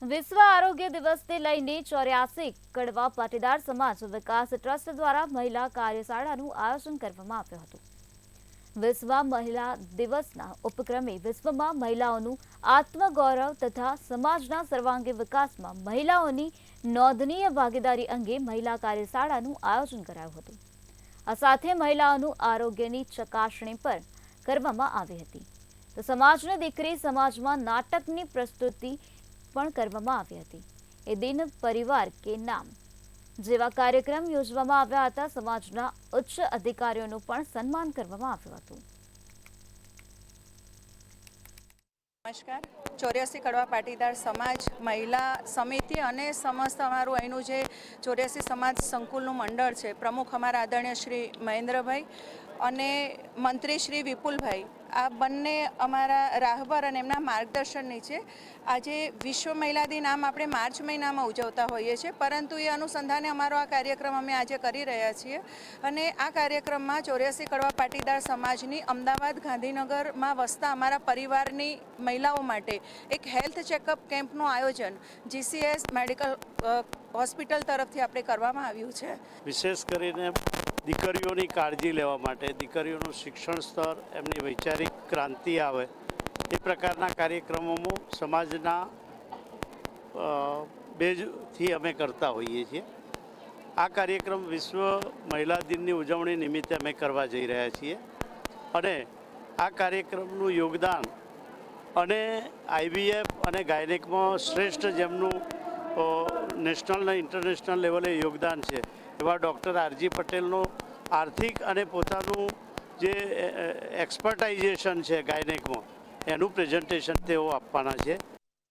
વિશ્વ આરોગ્ય દિવસને લઈને 84 કડવા પાટીદાર સમાજ વિકાસ ટ્રસ્ટ દ્વારા મહિલા કાર્યશાળાનું આયોજન કરવામાં આવ્યું હતું। વિશ્વ મહિલા દિવસના ઉપક્રમે વિશ્વમાં મહિલાઓનું આત્મગૌરવ તથા સમાજના સર્વાંગી વિકાસમાં મહિલાઓની નોંધનીય ભાગીદારી અંગે મહિલા કાર્યશાળાનું આયોજન કરાયું હતું। આ સાથે મહિલાઓનું આરોગ્યની ચકાસણી પર કરવામાં આવી હતી। તો સમાજની દીકરી સમાજમાં નાટકની પ્રસ્તુતિ પણ કરવામાં આવી હતી। એ દિન પરિવાર કે નામ જેવા કાર્યક્રમ યોજવામાં આવ્યા હતા। સમાજના ઉચ્ચ અધિકારીઓનું પણ સન્માન કરવામાં આવ્યું હતું। નમસ્કાર। 84 કડવા પાટીદાર સમાજ મહિલા સમિતિ અને સમસ્ત અમારું અહીંનું જે 84 સમાજ સંકુલનું મંડળ છે, પ્રમુખ અમારા આદરણીય શ્રી મહેન્દ્રભાઈ અને મંત્રી શ્રી વિપુલભાઈ, આ બંને અમારા રાહબર અને એમના માર્ગદર્શન નીચે આજે વિશ્વ મહિલા દિન આમ આપણે માર્ચ મહિનામાં ઉજવતા હોઈએ છીએ, પરંતુ એ અનુસંધાને અમારો આ કાર્યક્રમ અમે આજે કરી રહ્યા છીએ। અને આ કાર્યક્રમમાં 84 કડવા પાટીદાર સમાજની અમદાવાદ ગાંધીનગરમાં વસતા અમારા પરિવારની મહિલાઓ માટે એક હેલ્થ ચેકઅપ કેમ્પનું આયોજન જીસીએસ મેડિકલ હોસ્પિટલ તરફથી આપણે કરવામાં આવ્યું છે। વિશેષ કરીને દીકરીઓની કાળજી લેવા માટે, દીકરીઓનું શિક્ષણ સ્તર, એમની વૈચારિક ક્રાંતિ આવે એ પ્રકારના કાર્યક્રમોમાં સમાજના બેઝથી અમે કરતા હોઈએ છીએ। આ કાર્યક્રમ વિશ્વ મહિલા દિનની ઉજવણી નિમિત્તે અમે કરવા જઈ રહ્યા છીએ અને આ કાર્યક્રમનું યોગદાન અને આઈવીએફ અને ગાયનેકમાં શ્રેષ્ઠ જેમનું નેશનલ અને ઇન્ટરનેશનલ લેવલે યોગદાન છે એવા ડૉક્ટર આરજી પટેલનો આર્થિક અને પોતાનું જે એક્સપર્ટાઇઝેશન છે ગાયનેકમાં એનું પ્રેઝન્ટેશન તેઓ આપવાના છે।